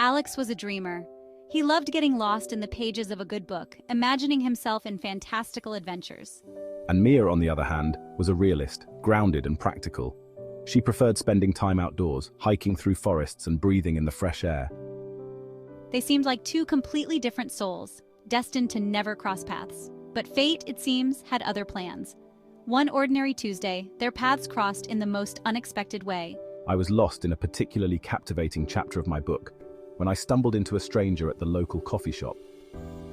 Alex was a dreamer. He loved getting lost in the pages of a good book, imagining himself in fantastical adventures. And Mia, on the other hand, was a realist, grounded and practical. She preferred spending time outdoors, hiking through forests and breathing in the fresh air. They seemed like two completely different souls, destined to never cross paths. But fate, it seems, had other plans. One ordinary Tuesday, their paths crossed in the most unexpected way. I was lost in a particularly captivating chapter of my book when I stumbled into a stranger at the local coffee shop.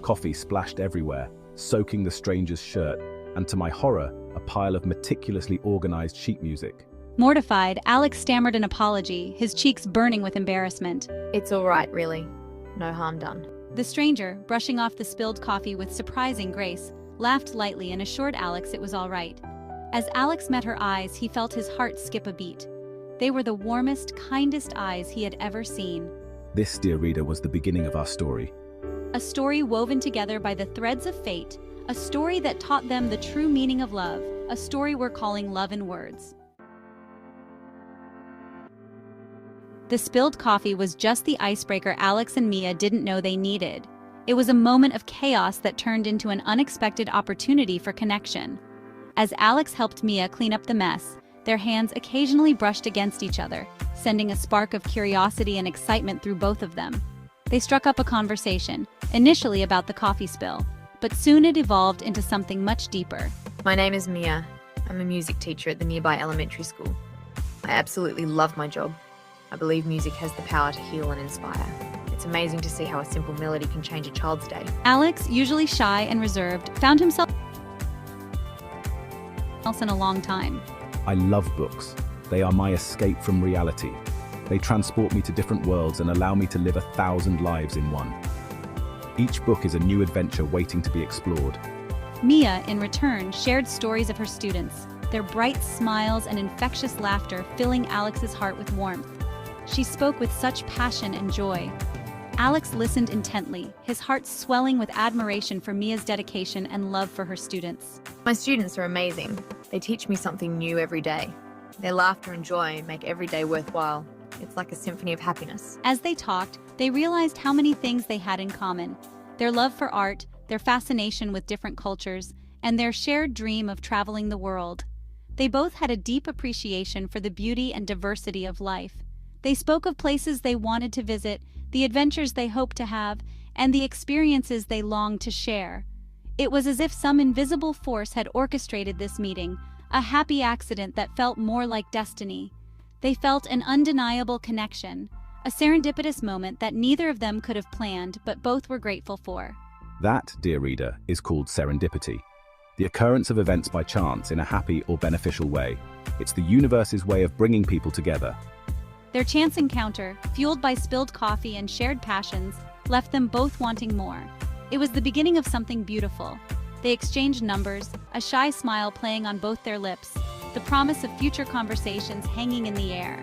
Coffee splashed everywhere, soaking the stranger's shirt, and to my horror, a pile of meticulously organized sheet music. Mortified, Alex stammered an apology, his cheeks burning with embarrassment. It's all right, really. No harm done. The stranger, brushing off the spilled coffee with surprising grace, laughed lightly and assured Alex it was all right. As Alex met her eyes, he felt his heart skip a beat. They were the warmest, kindest eyes he had ever seen. This, dear reader, was the beginning of our story. A story woven together by the threads of fate, a story that taught them the true meaning of love, a story we're calling Love in Words. The spilled coffee was just the icebreaker Alex and Mia didn't know they needed. It was a moment of chaos that turned into an unexpected opportunity for connection. As Alex helped Mia clean up the mess, their hands occasionally brushed against each other, sending a spark of curiosity and excitement through both of them. They struck up a conversation, initially about the coffee spill, but soon it evolved into something much deeper. My name is Mia. I'm a music teacher at the nearby elementary school. I absolutely love my job. I believe music has the power to heal and inspire. It's amazing to see how a simple melody can change a child's day. Alex, usually shy and reserved, found himself in a long time. I love books. They are my escape from reality. They transport me to different worlds and allow me to live 1,000 lives in one. Each book is a new adventure waiting to be explored. Mia, in return, shared stories of her students, their bright smiles and infectious laughter filling Alex's heart with warmth. She spoke with such passion and joy. Alex listened intently, his heart swelling with admiration for Mia's dedication and love for her students. My students are amazing. They teach me something new every day. Their laughter and joy make every day worthwhile. It's like a symphony of happiness. As they talked, they realized how many things they had in common. Their love for art, their fascination with different cultures, and their shared dream of traveling the world. They both had a deep appreciation for the beauty and diversity of life. They spoke of places they wanted to visit, the adventures they hoped to have, and the experiences they longed to share. It was as if some invisible force had orchestrated this meeting, a happy accident that felt more like destiny. They felt an undeniable connection, a serendipitous moment that neither of them could have planned, but both were grateful for. That, dear reader, is called serendipity. The occurrence of events by chance in a happy or beneficial way. It's the universe's way of bringing people together. Their chance encounter, fueled by spilled coffee and shared passions, left them both wanting more. It was the beginning of something beautiful. They exchanged numbers, a shy smile playing on both their lips, the promise of future conversations hanging in the air.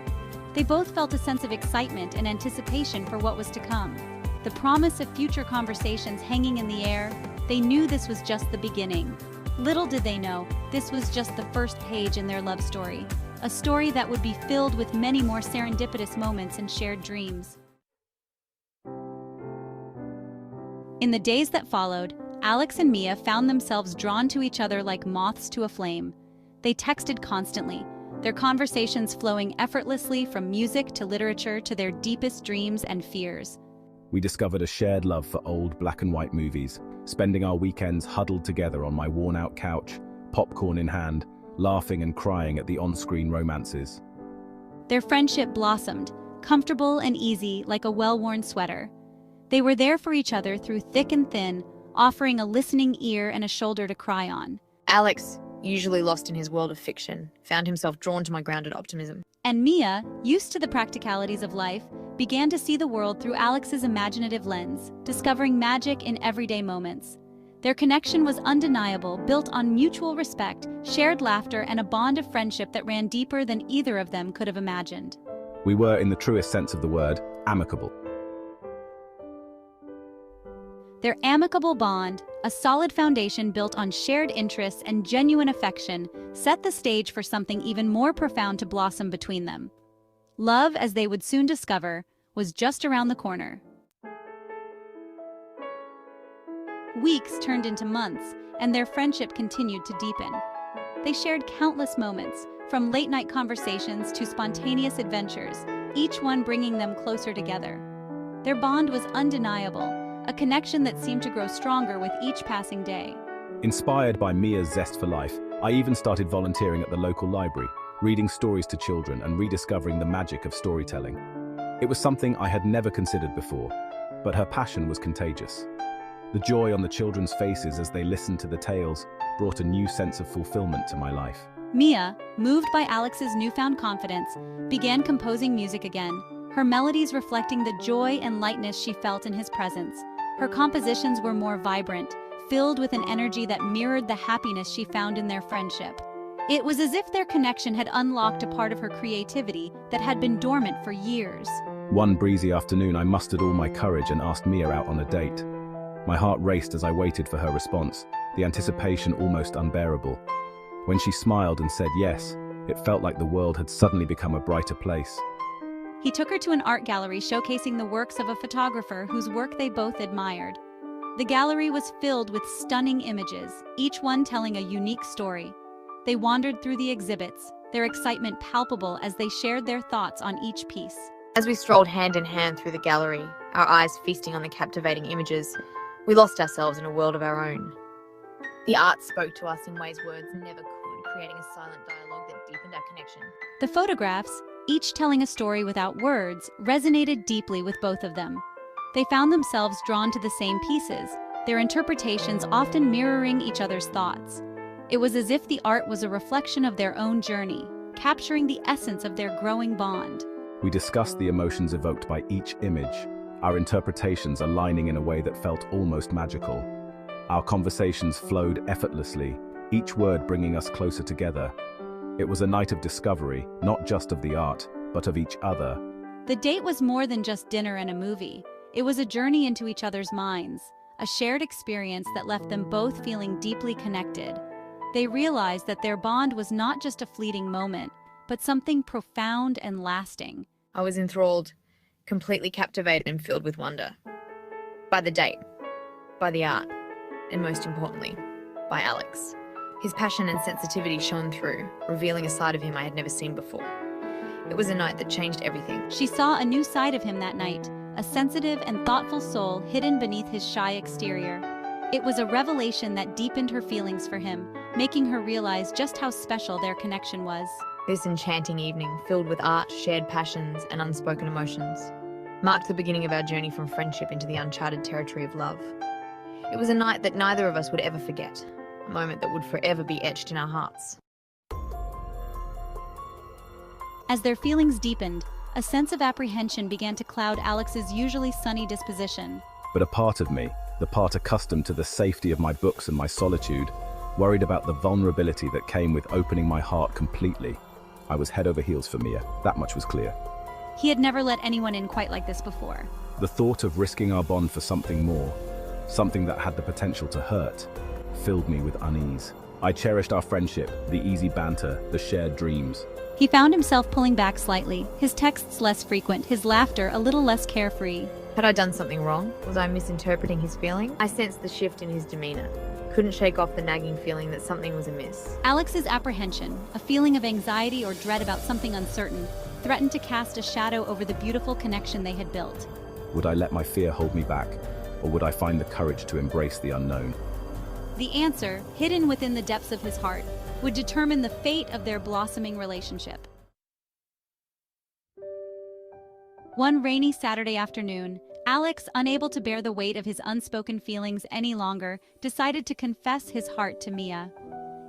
They both felt a sense of excitement and anticipation for what was to come. The promise of future conversations hanging in the air, they knew this was just the beginning. Little did they know, this was just the first page in their love story. A story that would be filled with many more serendipitous moments and shared dreams. In the days that followed, Alex and Mia found themselves drawn to each other like moths to a flame. They texted constantly, their conversations flowing effortlessly from music to literature to their deepest dreams and fears. We discovered a shared love for old black and white movies, spending our weekends huddled together on my worn-out couch, popcorn in hand, laughing and crying at the on-screen romances. Their friendship blossomed, comfortable and easy like a well-worn sweater. They were there for each other through thick and thin, offering a listening ear and a shoulder to cry on. Alex, usually lost in his world of fiction, found himself drawn to my grounded optimism. And Mia, used to the practicalities of life, began to see the world through Alex's imaginative lens, discovering magic in everyday moments. Their connection was undeniable, built on mutual respect, shared laughter, and a bond of friendship that ran deeper than either of them could have imagined. We were, in the truest sense of the word, amicable. Their amicable bond, a solid foundation built on shared interests and genuine affection, set the stage for something even more profound to blossom between them. Love, as they would soon discover, was just around the corner. Weeks turned into months, and their friendship continued to deepen. They shared countless moments, from late-night conversations to spontaneous adventures, each one bringing them closer together. Their bond was undeniable, a connection that seemed to grow stronger with each passing day. Inspired by Mia's zest for life, I even started volunteering at the local library, reading stories to children and rediscovering the magic of storytelling. It was something I had never considered before, but her passion was contagious. The joy on the children's faces as they listened to the tales brought a new sense of fulfillment to my life. Mia, moved by Alex's newfound confidence, began composing music again, her melodies reflecting the joy and lightness she felt in his presence. Her compositions were more vibrant, filled with an energy that mirrored the happiness she found in their friendship. It was as if their connection had unlocked a part of her creativity that had been dormant for years. One breezy afternoon, I mustered all my courage and asked Mia out on a date. My heart raced as I waited for her response, the anticipation almost unbearable. When she smiled and said yes, it felt like the world had suddenly become a brighter place. He took her to an art gallery showcasing the works of a photographer whose work they both admired. The gallery was filled with stunning images, each one telling a unique story. They wandered through the exhibits, their excitement palpable as they shared their thoughts on each piece. As we strolled hand in hand through the gallery, our eyes feasting on the captivating images, we lost ourselves in a world of our own. The art spoke to us in ways words never could, creating a silent dialogue that deepened our connection. The photographs, each telling a story without words, resonated deeply with both of them. They found themselves drawn to the same pieces, their interpretations often mirroring each other's thoughts. It was as if the art was a reflection of their own journey, capturing the essence of their growing bond. We discussed the emotions evoked by each image, our interpretations aligning in a way that felt almost magical. Our conversations flowed effortlessly, each word bringing us closer together. It was a night of discovery, not just of the art, but of each other. The date was more than just dinner and a movie. It was a journey into each other's minds, a shared experience that left them both feeling deeply connected. They realized that their bond was not just a fleeting moment, but something profound and lasting. I was enthralled, completely captivated and filled with wonder. By the date, by the art, and most importantly, by Alex. His passion and sensitivity shone through, revealing a side of him I had never seen before. It was a night that changed everything. She saw a new side of him that night, a sensitive and thoughtful soul hidden beneath his shy exterior. It was a revelation that deepened her feelings for him, making her realize just how special their connection was. This enchanting evening, filled with art, shared passions, and unspoken emotions, marked the beginning of our journey from friendship into the uncharted territory of love. It was a night that neither of us would ever forget, a moment that would forever be etched in our hearts. As their feelings deepened, a sense of apprehension began to cloud Alex's usually sunny disposition. But a part of me, the part accustomed to the safety of my books and my solitude, worried about the vulnerability that came with opening my heart completely. I was head over heels for Mia, that much was clear. He had never let anyone in quite like this before. The thought of risking our bond for something more, something that had the potential to hurt, filled me with unease. I cherished our friendship, the easy banter, the shared dreams. He found himself pulling back slightly, his texts less frequent, his laughter a little less carefree. Had I done something wrong? Was I misinterpreting his feeling? I sensed the shift in his demeanor. Couldn't shake off the nagging feeling that something was amiss. Alex's apprehension, a feeling of anxiety or dread about something uncertain, threatened to cast a shadow over the beautiful connection they had built. Would I let my fear hold me back, or would I find the courage to embrace the unknown? The answer, hidden within the depths of his heart, would determine the fate of their blossoming relationship. One rainy Saturday afternoon, Alex, unable to bear the weight of his unspoken feelings any longer, decided to confess his heart to Mia.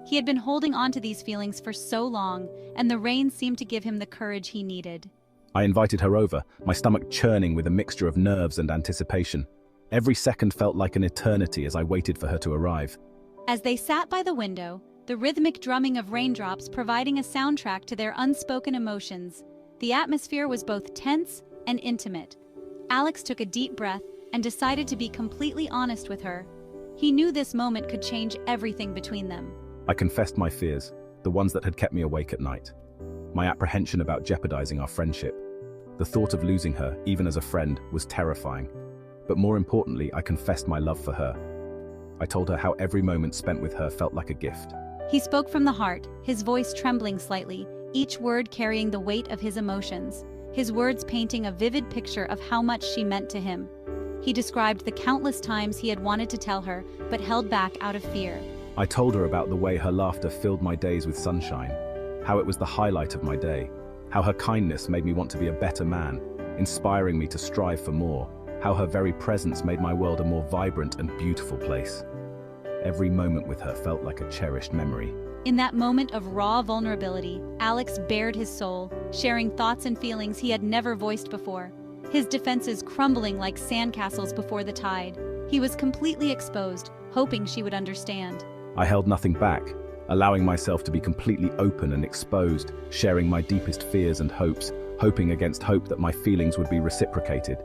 He had been holding on to these feelings for so long, and the rain seemed to give him the courage he needed. I invited her over, my stomach churning with a mixture of nerves and anticipation. Every second felt like an eternity as I waited for her to arrive. As they sat by the window, the rhythmic drumming of raindrops providing a soundtrack to their unspoken emotions, the atmosphere was both tense and intimate. Alex took a deep breath and decided to be completely honest with her. He knew this moment could change everything between them. I confessed my fears, the ones that had kept me awake at night. My apprehension about jeopardizing our friendship. The thought of losing her, even as a friend, was terrifying. But more importantly, I confessed my love for her. I told her how every moment spent with her felt like a gift. He spoke from the heart, his voice trembling slightly, each word carrying the weight of his emotions, his words painting a vivid picture of how much she meant to him. He described the countless times he had wanted to tell her, but held back out of fear. I told her about the way her laughter filled my days with sunshine, how it was the highlight of my day, how her kindness made me want to be a better man, inspiring me to strive for more, how her very presence made my world a more vibrant and beautiful place. Every moment with her felt like a cherished memory. In that moment of raw vulnerability, Alex bared his soul, sharing thoughts and feelings he had never voiced before. His defenses crumbling like sandcastles before the tide. He was completely exposed, hoping she would understand. I held nothing back, allowing myself to be completely open and exposed, sharing my deepest fears and hopes, hoping against hope that my feelings would be reciprocated.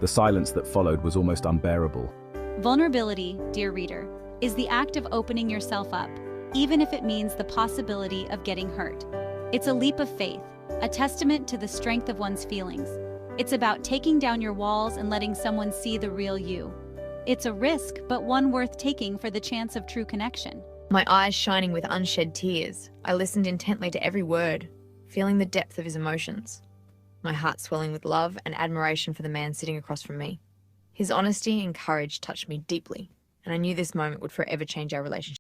The silence that followed was almost unbearable. Vulnerability, dear reader, is the act of opening yourself up, even if it means the possibility of getting hurt. It's a leap of faith, a testament to the strength of one's feelings. It's about taking down your walls and letting someone see the real you. It's a risk, but one worth taking for the chance of true connection. My eyes shining with unshed tears, I listened intently to every word, feeling the depth of his emotions. My heart swelling with love and admiration for the man sitting across from me. His honesty and courage touched me deeply, and I knew this moment would forever change our relationship.